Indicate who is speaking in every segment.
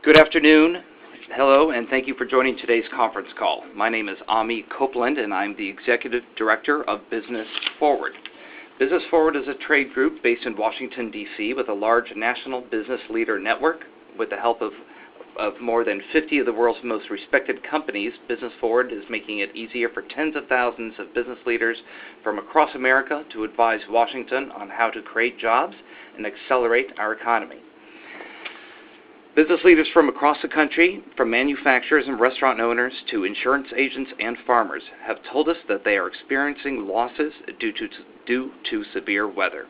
Speaker 1: Good afternoon. Hello, and thank you for joining today's conference call. My name is Ami Copeland, and I'm the Executive Director of Business Forward. Business Forward is a trade group based in Washington, D.C., with a large national business leader network. With the help of more than 50 of the world's most respected companies, Business Forward is making it easier for tens of thousands of business leaders from across America to advise Washington on how to create jobs and accelerate our economy. Business leaders from across the country, from manufacturers and restaurant owners to insurance agents and farmers, have told us that they are experiencing losses due to severe weather.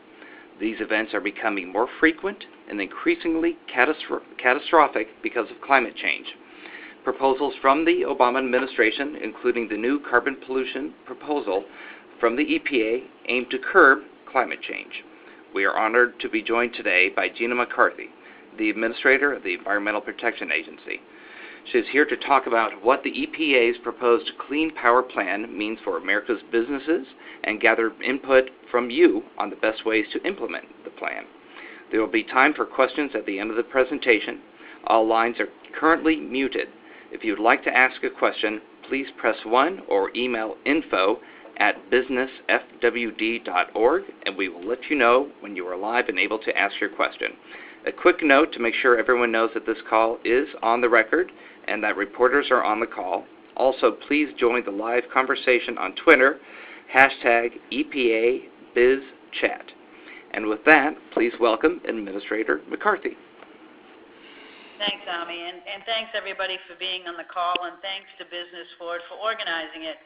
Speaker 1: These events are becoming more frequent and increasingly catastrophic because of climate change. Proposals from the Obama administration, including the new carbon pollution proposal from the EPA, aim to curb climate change. We are honored to be joined today by Gina McCarthy, the Administrator of the Environmental Protection Agency. She is here to talk about what the EPA's proposed Clean Power Plan means for America's businesses and gather input from you on the best ways to implement the plan. There will be time for questions at the end of the presentation. All lines are currently muted. If you would like to ask a question, please press 1 or email info@businessfwd.org, and we will let you know when you are live and able to ask your question. A quick note to make sure everyone knows that this call is on the record and that reporters are on the call. Also, please join the live conversation on Twitter, #EPABizChat. And with that, please welcome Administrator McCarthy.
Speaker 2: Thanks, Ami, and thanks everybody for being on the call, and thanks to Business Forward for organizing it.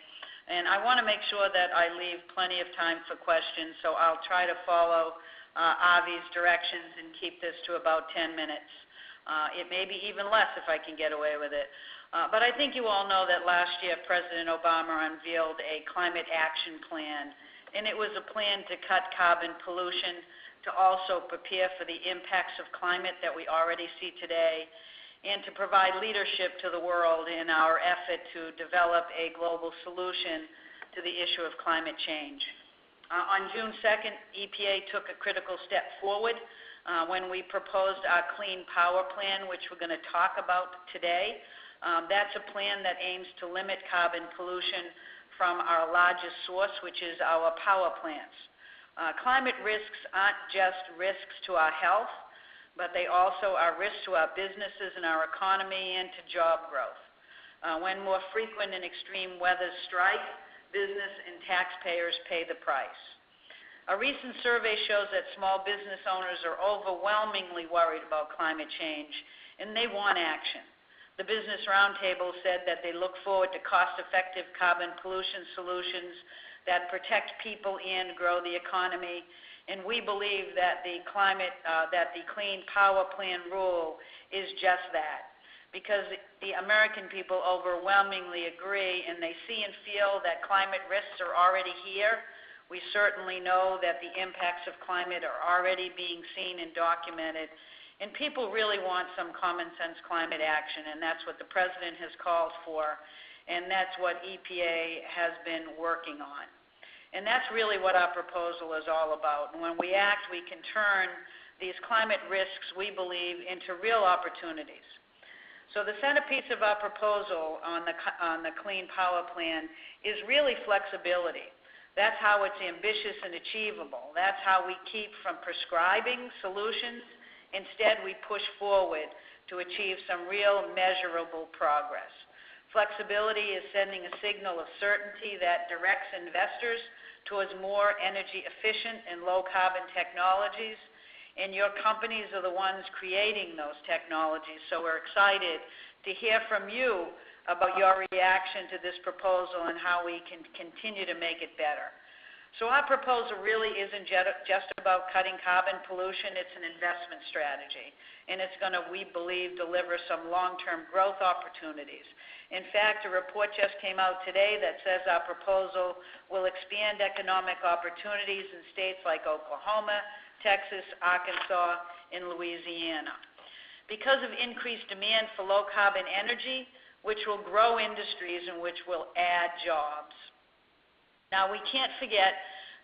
Speaker 2: And I want to make sure that I leave plenty of time for questions, so I'll try to follow Avi's directions and keep this to about 10 minutes. It may be even less if I can get away with it. But I think you all know that last year President Obama unveiled a climate action plan, and it was a plan to cut carbon pollution, to also prepare for the impacts of climate that we already see today, and to provide leadership to the world in our effort to develop a global solution to the issue of climate change. On June 2nd, EPA took a critical step forward when we proposed our Clean Power Plan, which we're going to talk about today. That's a plan that aims to limit carbon pollution from our largest source, which is our power plants. Climate risks aren't just risks to our health, but they also are risks to our businesses and our economy and to job growth. When more frequent and extreme weather strike, business and taxpayers pay the price. A recent survey shows that small business owners are overwhelmingly worried about climate change, and they want action. The Business Roundtable said that they look forward to cost-effective carbon pollution solutions that protect people and grow the economy, and we believe that the Clean Power Plan rule is just that, because the American people overwhelmingly agree, and they see and feel that climate risks are already here. We certainly know that the impacts of climate are already being seen and documented, and people really want some common sense climate action, and that's what the President has called for, and that's what EPA has been working on. And that's really what our proposal is all about. And when we act, we can turn these climate risks, we believe, into real opportunities. So the centerpiece of our proposal on the Clean Power Plan is really flexibility. That's how it's ambitious and achievable. That's how we keep from prescribing solutions. Instead, we push forward to achieve some real measurable progress. Flexibility is sending a signal of certainty that directs investors towards more energy efficient and low carbon technologies. And your companies are the ones creating those technologies. So we're excited to hear from you about your reaction to this proposal and how we can continue to make it better. So our proposal really isn't just about cutting carbon pollution. It's an investment strategy. And it's going to, we believe, deliver some long-term growth opportunities. In fact, a report just came out today that says our proposal will expand economic opportunities in states like Oklahoma, Texas, Arkansas, and Louisiana. Because of increased demand for low-carbon energy, which will grow industries and which will add jobs. Now, we can't forget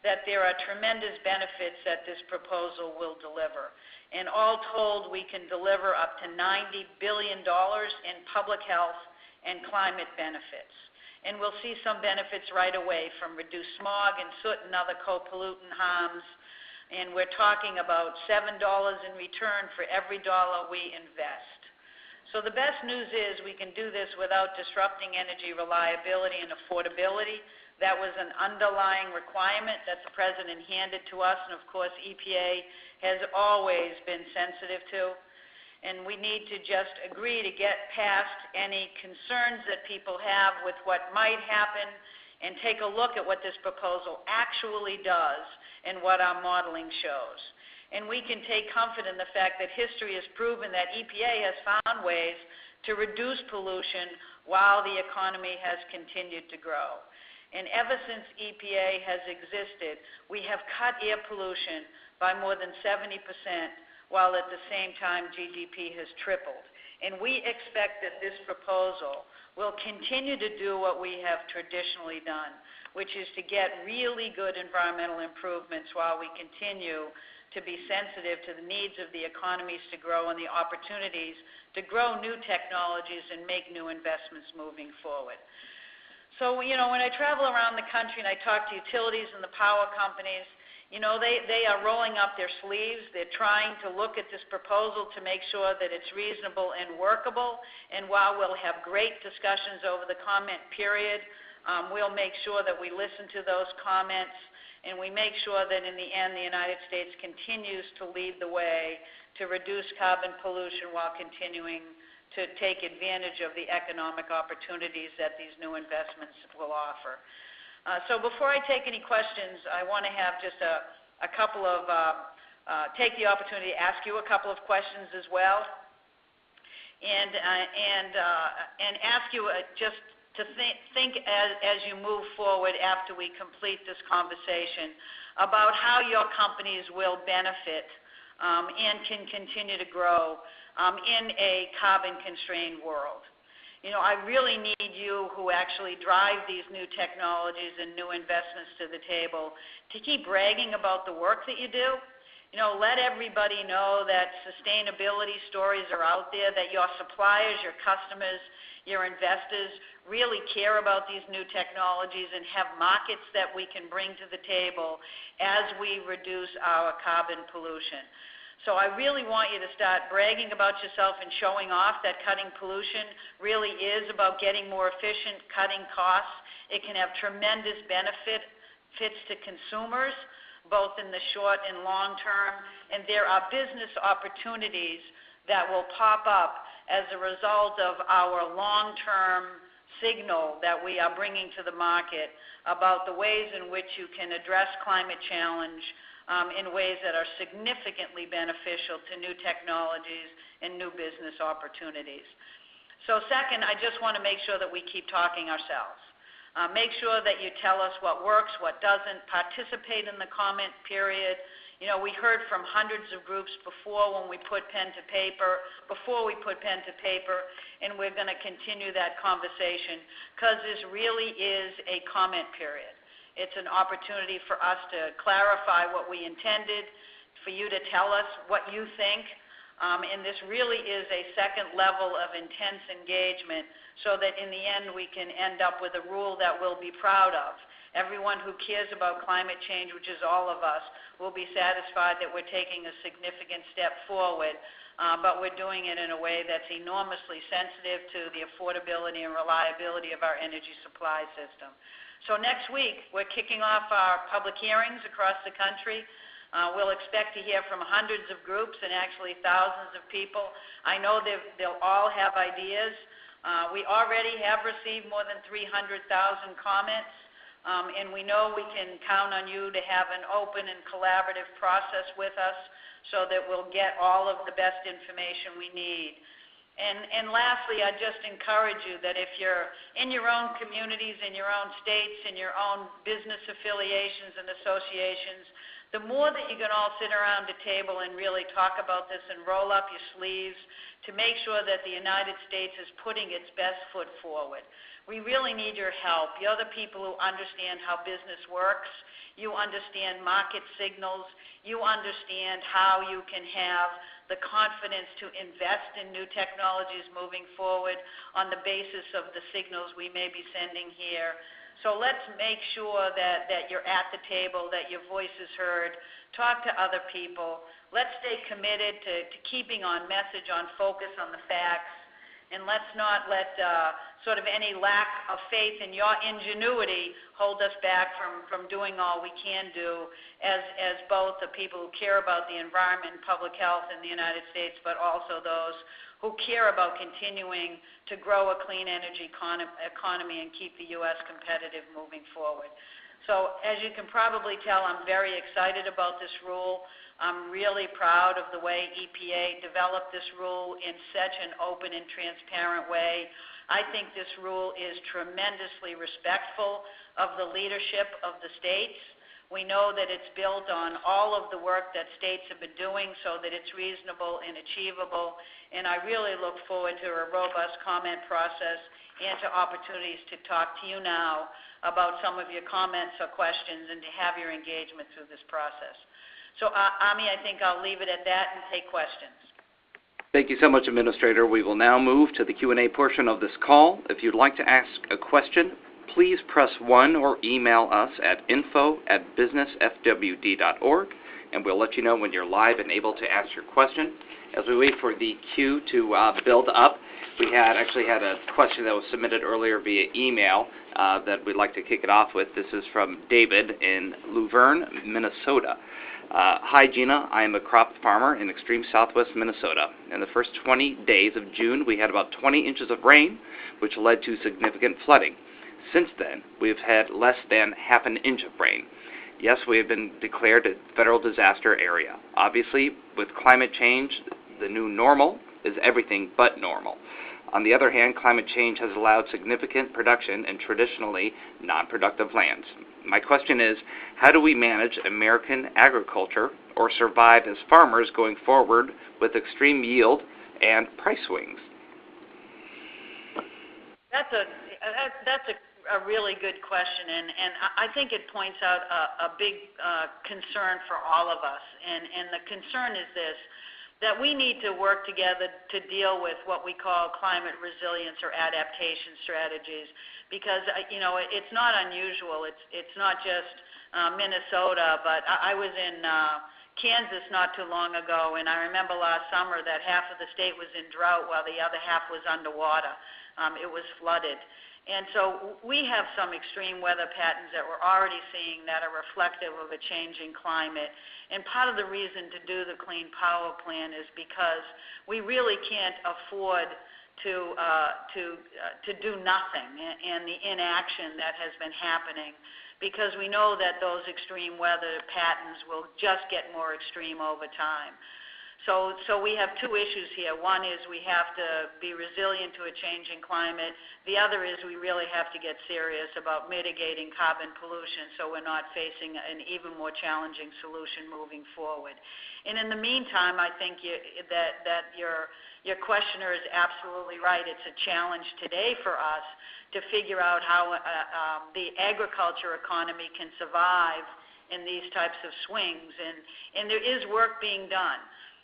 Speaker 2: that there are tremendous benefits that this proposal will deliver. And all told, we can deliver up to $90 billion in public health and climate benefits. And we'll see some benefits right away from reduced smog and soot and other co-pollutant harms. And we're talking about $7 in return for every dollar we invest. So the best news is we can do this without disrupting energy reliability and affordability. That was an underlying requirement that the President handed to us, and of course EPA has always been sensitive to. And we need to just agree to get past any concerns that people have with what might happen and take a look at what this proposal actually does and what our modeling shows. And we can take comfort in the fact that history has proven that EPA has found ways to reduce pollution while the economy has continued to grow. And ever since EPA has existed, we have cut air pollution by more than 70%, while at the same time GDP has tripled. And we expect that this proposal will continue to do what we have traditionally done, which is to get really good environmental improvements while we continue to be sensitive to the needs of the economies to grow and the opportunities to grow new technologies and make new investments moving forward. So, when I travel around the country and I talk to utilities and the power companies, they are rolling up their sleeves. They're trying to look at this proposal to make sure that it's reasonable and workable. And while we'll have great discussions over the comment period, we'll make sure that we listen to those comments and we make sure that in the end the United States continues to lead the way to reduce carbon pollution while continuing to take advantage of the economic opportunities that these new investments will offer. So before I take any questions, I want to have just a couple of, take the opportunity to ask you a couple of questions as well, and ask you just to think as you move forward after we complete this conversation about how your companies will benefit and can continue to grow in a carbon-constrained world. I really need you who actually drive these new technologies and new investments to the table to keep bragging about the work that you do. Let everybody know that sustainability stories are out there, that your suppliers, your customers, your investors really care about these new technologies and have markets that we can bring to the table as we reduce our carbon pollution. So I really want you to start bragging about yourself and showing off that cutting pollution really is about getting more efficient, cutting costs. It can have tremendous benefits to consumers, both in the short and long term, and there are business opportunities that will pop up as a result of our long-term signal that we are bringing to the market about the ways in which you can address climate challenge in ways that are significantly beneficial to new technologies and new business opportunities. So second, I just want to make sure that we keep talking ourselves. Make sure that you tell us what works, what doesn't. Participate in the comment period. We heard from hundreds of groups before we put pen to paper, and we're going to continue that conversation because this really is a comment period. It's an opportunity for us to clarify what we intended, for you to tell us what you think, and this really is a second level of intense engagement so that in the end we can end up with a rule that we'll be proud of. Everyone who cares about climate change, which is all of us, will be satisfied that we're taking a significant step forward, but we're doing it in a way that's enormously sensitive to the affordability and reliability of our energy supply system. So next week, we're kicking off our public hearings across the country. We'll expect to hear from hundreds of groups and actually thousands of people. I know they'll all have ideas. We already have received more than 300,000 comments, and we know we can count on you to have an open and collaborative process with us so that we'll get all of the best information we need. And lastly, I just encourage you that if you're in your own communities, in your own states, in your own business affiliations and associations, the more that you can all sit around the table and really talk about this and roll up your sleeves to make sure that the United States is putting its best foot forward. We really need your help. You're the people who understand how business works, You understand market signals. You understand how you can have the confidence to invest in new technologies moving forward on the basis of the signals we may be sending here. So let's make sure that you're at the table, that your voice is heard. Talk to other people. Let's stay committed to keeping on message, on focus on the facts. And let's not let sort of any lack of faith in your ingenuity hold us back from doing all we can do as both the people who care about the environment and public health in the United States, but also those who care about continuing to grow a clean energy economy and keep the U.S. competitive moving forward. So as you can probably tell, I'm very excited about this rule. I'm really proud of the way EPA developed this rule in such an open and transparent way. I think this rule is tremendously respectful of the leadership of the states. We know that it's built on all of the work that states have been doing so that it's reasonable and achievable. And I really look forward to a robust comment process and to opportunities to talk to you now about some of your comments or questions and to have your engagement through this process. So, Ami, I think I'll leave it at that and take questions.
Speaker 1: Thank you so much, Administrator. We will now move to the Q&A portion of this call. If you'd like to ask a question, please press 1 or email us at info@businessfwd.org, and we'll let you know when you're live and able to ask your question. As we wait for the queue to build up, we actually had a question that was submitted earlier via email that we'd like to kick it off with. This is from David in Luverne, Minnesota. Hi, Gina. I am a crop farmer in extreme southwest Minnesota. In the first 20 days of June, we had about 20 inches of rain, which led to significant flooding. Since then, we've had less than half an inch of rain. Yes, we have been declared a federal disaster area. Obviously, with climate change, the new normal is everything but normal. On the other hand, climate change has allowed significant production in traditionally non-productive lands. My question is, how do we manage American agriculture or survive as farmers going forward with extreme yield and price swings?
Speaker 2: That's a really good question, and I think it points out a big concern for all of us. And the concern is this, that we need to work together to deal with what we call climate resilience or adaptation strategies, because it's not unusual. It's not just Minnesota, but I was in Kansas not too long ago, and I remember last summer that half of the state was in drought while the other half was underwater. It was flooded. And so we have some extreme weather patterns that we're already seeing that are reflective of a changing climate. And part of the reason to do the Clean Power Plan is because we really can't afford to do nothing and the inaction that has been happening, because we know that those extreme weather patterns will just get more extreme over time. So we have two issues here. One is we have to be resilient to a changing climate. The other is we really have to get serious about mitigating carbon pollution so we're not facing an even more challenging solution moving forward. And in the meantime, I think that your questioner is absolutely right. It's a challenge today for us to figure out how the agriculture economy can survive in these types of swings. And there is work being done.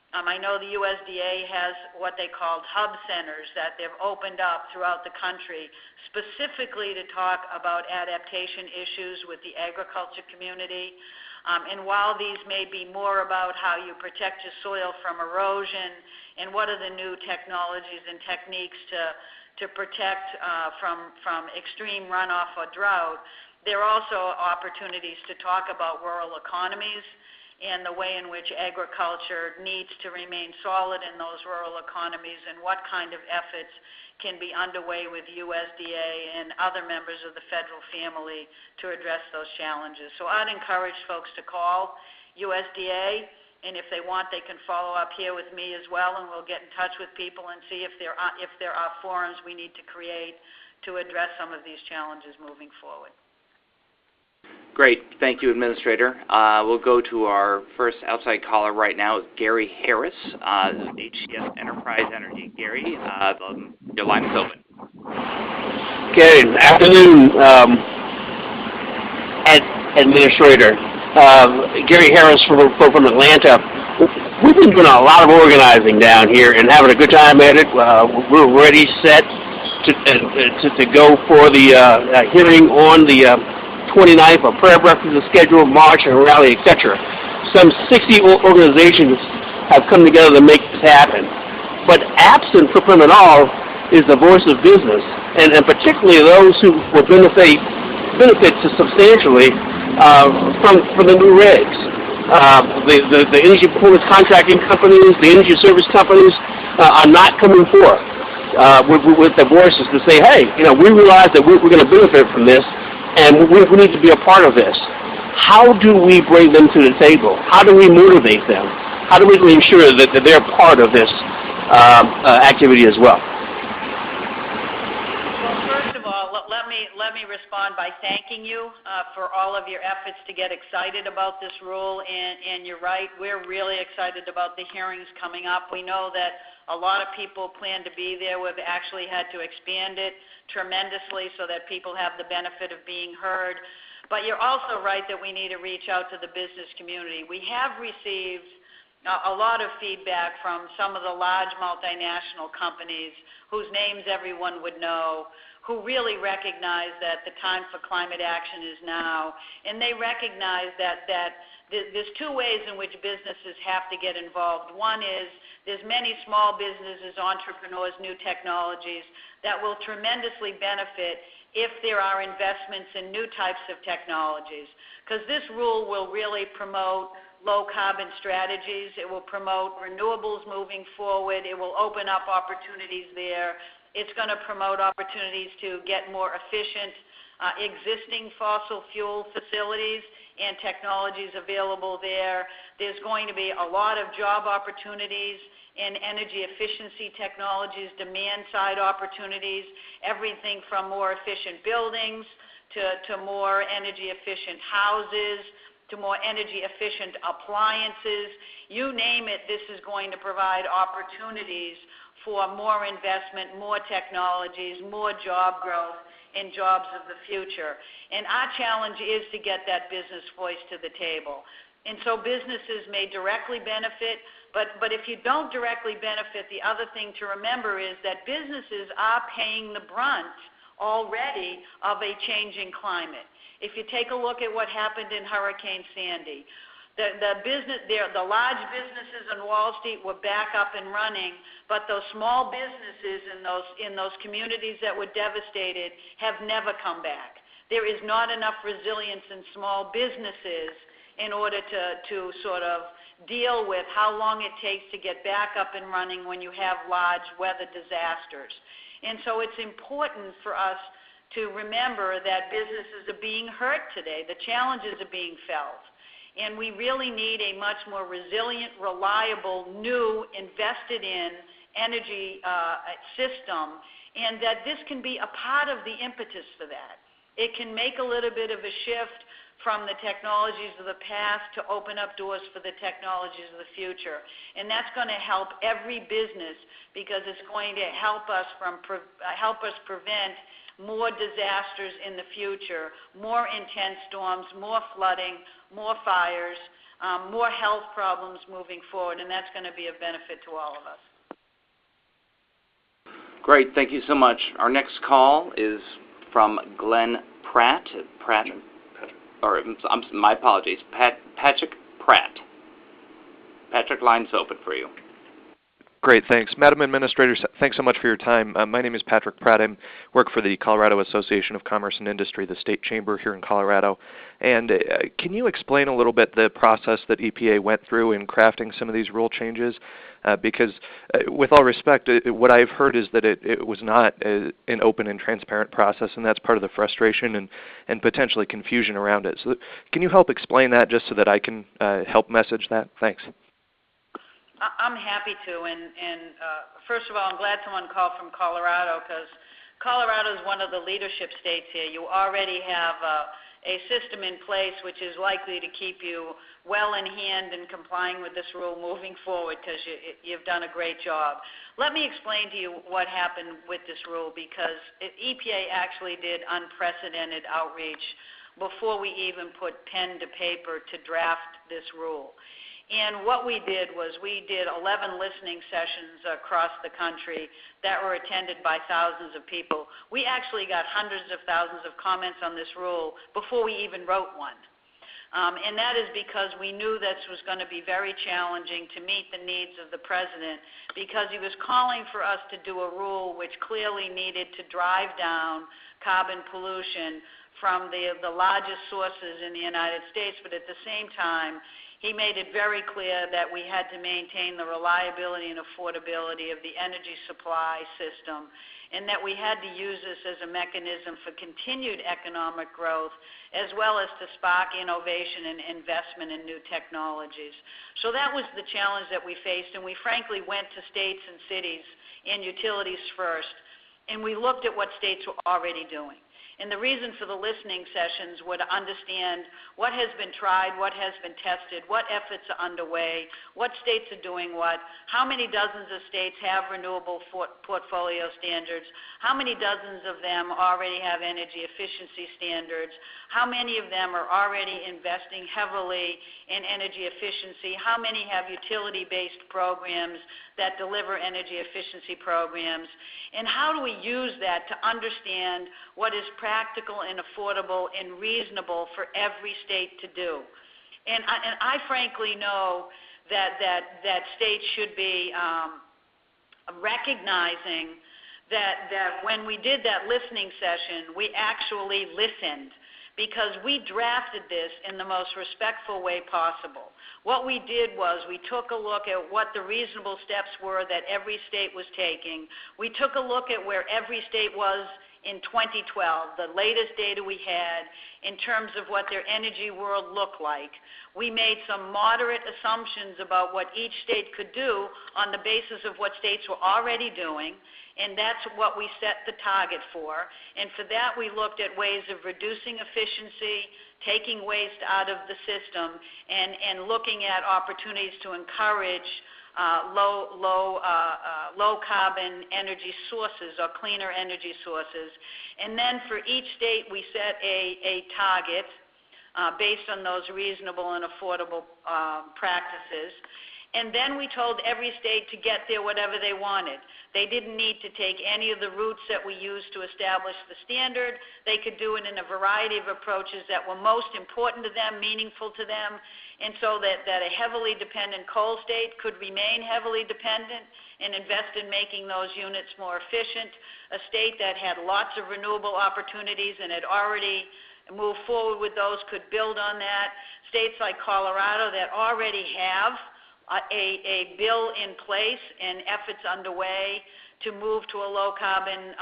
Speaker 2: I know the USDA has what they called hub centers that they've opened up throughout the country specifically to talk about adaptation issues with the agriculture community. And while these may be more about how you protect your soil from erosion and what are the new technologies and techniques to protect from extreme runoff or drought, there are also opportunities to talk about rural economies and the way in which agriculture needs to remain solid in those rural economies and what kind of efforts can be underway with USDA and other members of the federal family to address those challenges. So I'd encourage folks to call USDA, and if they want, they can follow up here with me as well, and we'll get in touch with people and see if there are forums we need to create to address some of these challenges moving forward.
Speaker 1: Great. Thank you, Administrator. We'll go to our first outside caller right now, Gary Harris, HCS Enterprise Energy. Gary, your line is open. Good
Speaker 3: afternoon. Administrator. Gary Harris from Atlanta. We've been doing a lot of organizing down here and having a good time at it. We're ready, set to go for the hearing on the 29th. A prayer breakfast is scheduled, march, and rally, etc. Some 60 organizations have come together to make this happen. But absent from it all is the voice of business, and particularly those who will benefit substantially from the new regs. The energy performance contracting companies, the energy service companies are not coming forth with their voices to say, hey, we realize that we're going to benefit from this, and we need to be a part of this. How do we bring them to the table? How do we motivate them? How do we ensure that they're part of this activity as well?
Speaker 2: Let me respond by thanking you for all of your efforts to get excited about this rule, and you're right, we're really excited about the hearings coming up. We know that a lot of people plan to be there. We've actually had to expand it tremendously so that people have the benefit of being heard. But you're also right that we need to reach out to the business community. We have received a lot of feedback from some of the large multinational companies whose names everyone would know, who really recognize that the time for climate action is now. And they recognize that there's two ways in which businesses have to get involved. One is there's many small businesses, entrepreneurs, new technologies that will tremendously benefit if there are investments in new types of technologies, because this rule will really promote low-carbon strategies. It will promote renewables moving forward. It will open up opportunities there. It's going to promote opportunities to get more efficient existing fossil fuel facilities and technologies available there. There's going to be a lot of job opportunities in energy efficiency technologies, demand-side opportunities, everything from more efficient buildings to more energy-efficient houses, to more energy-efficient appliances. You name it, this is going to provide opportunities for more investment, more technologies, more job growth, and jobs of the future. And our challenge is to get that business voice to the table. And so businesses may directly benefit, but if you don't directly benefit, the other thing to remember is that businesses are paying the brunt already of a changing climate. If you take a look at what happened in Hurricane Sandy, the large businesses in Wall Street were back up and running, but those small businesses in those communities that were devastated have never come back. There is not enough resilience in small businesses in order to sort of deal with how long it takes to get back up and running when you have large weather disasters. And so it's important for us to remember that businesses are being hurt today. The challenges are being felt. And we really need a much more resilient, reliable, new, invested in energy system, and that this can be a part of the impetus for that. It can make a little bit of a shift from the technologies of the past to open up doors for the technologies of the future. And that's going to help every business because it's going to help us prevent more disasters in the future, more intense storms, more flooding, more fires, more health problems moving forward, and that's going to be a benefit to all of us.
Speaker 1: Great, thank you so much. Our next call is from Glenn Pratt. My apologies, Patrick Pratt. Patrick, line's open for you.
Speaker 4: Great, thanks. Madam Administrator, thanks so much for your time. My name is Patrick Pratt. I work for the Colorado Association of Commerce and Industry, the state chamber here in Colorado. And can you explain a little bit the process that EPA went through in crafting some of these rule changes? Because with all respect, what I've heard is that it was not an open and transparent process, and that's part of the frustration and potentially confusion around it. So can you help explain that just so that I can help message that? Thanks.
Speaker 2: I'm happy to, and first of all, I'm glad someone called from Colorado because Colorado is one of the leadership states here. You already have a system in place which is likely to keep you well in hand in complying with this rule moving forward because you've done a great job. Let me explain to you what happened with this rule because EPA actually did unprecedented outreach before we even put pen to paper to draft this rule. And what we did was we did 11 listening sessions across the country that were attended by thousands of people. We actually got hundreds of thousands of comments on this rule before we even wrote one. And that is because we knew this was going to be very challenging to meet the needs of the president, because he was calling for us to do a rule which clearly needed to drive down carbon pollution from the largest sources in the United States, but at the same time, he made it very clear that we had to maintain the reliability and affordability of the energy supply system, and that we had to use this as a mechanism for continued economic growth, as well as to spark innovation and investment in new technologies. So that was the challenge that we faced, and we frankly went to states and cities and utilities first, and we looked at what states were already doing. And the reason for the listening sessions were to understand what has been tried, what has been tested, what efforts are underway, what states are doing what, how many dozens of states have renewable portfolio standards, how many dozens of them already have energy efficiency standards, how many of them are already investing heavily in energy efficiency, how many have utility-based programs that deliver energy efficiency programs, and how do we use that to understand what is practical and affordable and reasonable for every state to do. And I frankly know that states should be recognizing that when we did that listening session, we actually listened, because we drafted this in the most respectful way possible. What we did was we took a look at what the reasonable steps were that every state was taking. We took a look at where every state was in 2012, the latest data we had in terms of what their energy world looked like. We made some moderate assumptions about what each state could do on the basis of what states were already doing, and that's what we set the target for. And for that, we looked at ways of reducing efficiency, taking waste out of the system, and looking at opportunities to encourage low carbon energy sources or cleaner energy sources. And then for each state, we set a target based on those reasonable and affordable practices. And then we told every state to get there whatever they wanted. They didn't need to take any of the routes that we used to establish the standard. They could do it in a variety of approaches that were most important to them, meaningful to them, and so that a heavily dependent coal state could remain heavily dependent and invest in making those units more efficient. A state that had lots of renewable opportunities and had already moved forward with those could build on that. States like Colorado that already have a bill in place and efforts underway to move to a low carbon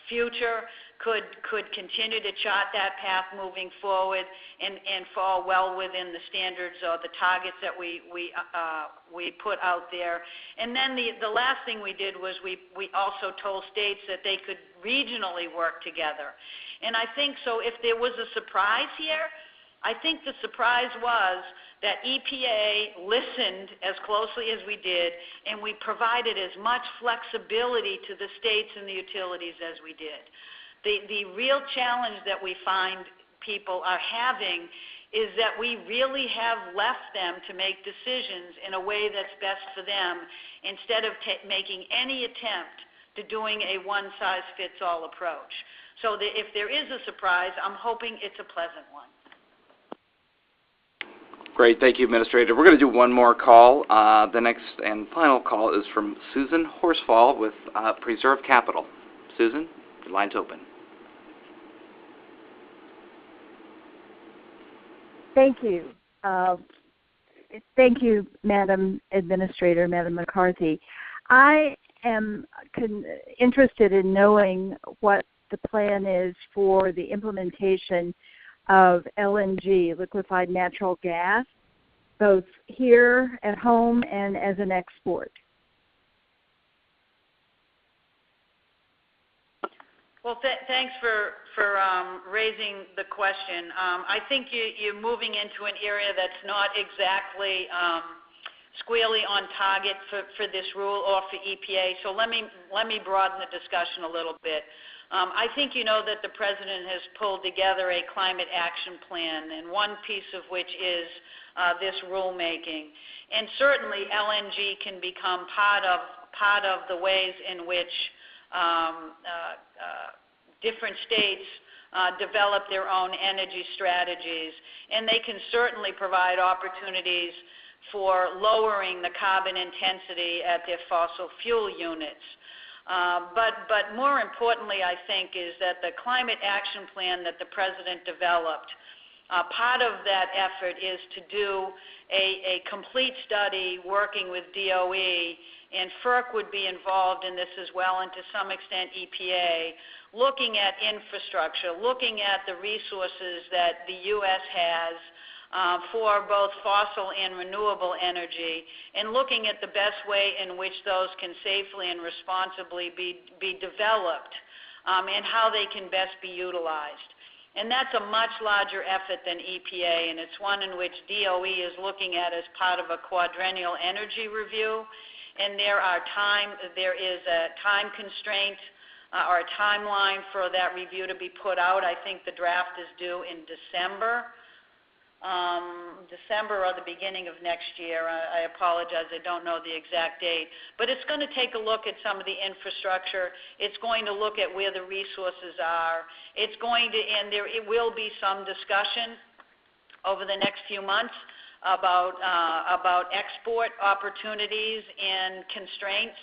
Speaker 2: future could continue to chart that path moving forward and fall well within the standards or the targets that we put out there. And then the last thing we did was we also told states that they could regionally work together. And I think so if there was a surprise here, I think the surprise was that EPA listened as closely as we did, and we provided as much flexibility to the states and the utilities as we did. The real challenge that we find people are having is that we really have left them to make decisions in a way that's best for them instead of making any attempt to doing a one-size-fits-all approach. So if there is a surprise, I'm hoping it's a pleasant one.
Speaker 1: Great. Thank you, Administrator. We're going to do one more call. The next and final call is from Susan Horsfall with Preserve Capital. Susan, your line's open.
Speaker 5: Thank you. Thank you, Madam Administrator, Madam McCarthy. I am interested in knowing what the plan is for the implementation of LNG, liquefied natural gas, both here at home and as an export.
Speaker 2: Well, thanks for raising the question. I think you're moving into an area that's not exactly squarely on target for this rule or for EPA. So let me broaden the discussion a little bit. I think you know that the President has pulled together a climate action plan, and one piece of which is this rulemaking. And certainly LNG can become part of the ways in which different states develop their own energy strategies, and they can certainly provide opportunities for lowering the carbon intensity at their fossil fuel units. But more importantly, I think, is that the climate action plan that the President developed, part of that effort is to do a complete study working with DOE, and FERC would be involved in this as well, and to some extent EPA, looking at infrastructure, looking at the resources that the U.S. has for both fossil and renewable energy, and looking at the best way in which those can safely and responsibly be developed, and how they can best be utilized. And that's a much larger effort than EPA, and it's one in which DOE is looking at as part of a quadrennial energy review, and there is a time constraint or a timeline for that review to be put out. I think the draft is due in December or the beginning of next year. I apologize, I don't know the exact date. But it's going to take a look at some of the infrastructure. It's going to look at where the resources are. It will be some discussion over the next few months about export opportunities and constraints.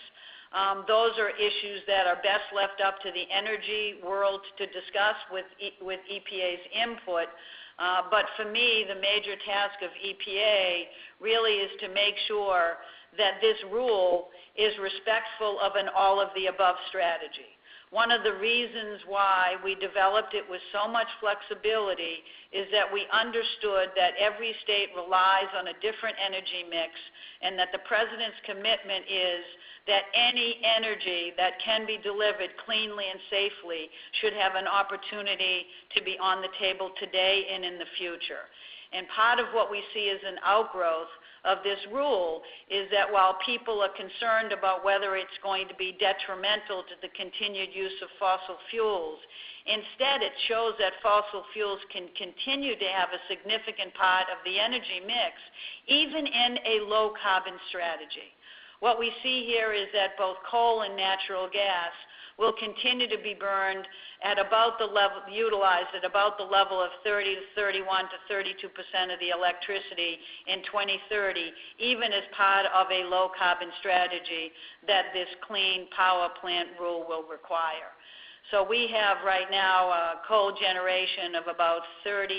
Speaker 2: Those are issues that are best left up to the energy world to discuss with EPA's input. But for me, the major task of EPA really is to make sure that this rule is respectful of an all-of-the-above strategy. One of the reasons why we developed it with so much flexibility is that we understood that every state relies on a different energy mix, and that the President's commitment is that any energy that can be delivered cleanly and safely should have an opportunity to be on the table today and in the future. And part of what we see as an outgrowth of this rule is that while people are concerned about whether it's going to be detrimental to the continued use of fossil fuels, instead it shows that fossil fuels can continue to have a significant part of the energy mix, even in a low-carbon strategy. What we see here is that both coal and natural gas will continue to be burned at about the level, utilized at about the level of 30 to 31 to 32% of the electricity in 2030, even as part of a low-carbon strategy that this clean power plant rule will require. So we have right now a coal generation of about 37%.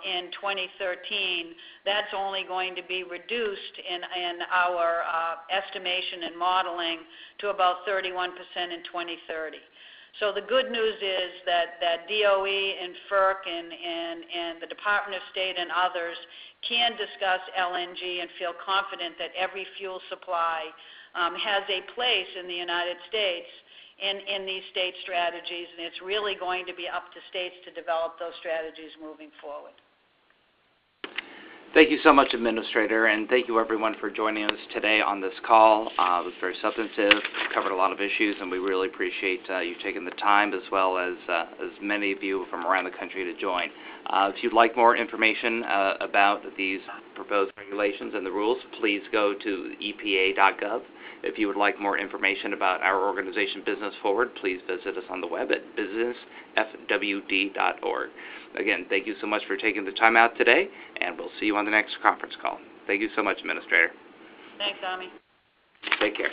Speaker 2: In 2013, that's only going to be reduced in our estimation and modeling to about 31% in 2030. So the good news is that DOE and FERC and the Department of State and others can discuss LNG and feel confident that every fuel supply has a place in the United States in these state strategies, and it's really going to be up to states to develop those strategies moving forward.
Speaker 1: Thank you so much, Administrator, and thank you everyone for joining us today on this call. It was very substantive, covered a lot of issues, and we really appreciate you taking the time, as well as many of you from around the country to join. If you'd like more information about these proposed regulations and the rules, please go to epa.gov. If you would like more information about our organization, Business Forward, please visit us on the web at businessfwd.org. Again, thank you so much for taking the time out today, and we'll see you on the next conference call. Thank you so much, Administrator.
Speaker 2: Thanks, Ami.
Speaker 1: Take care.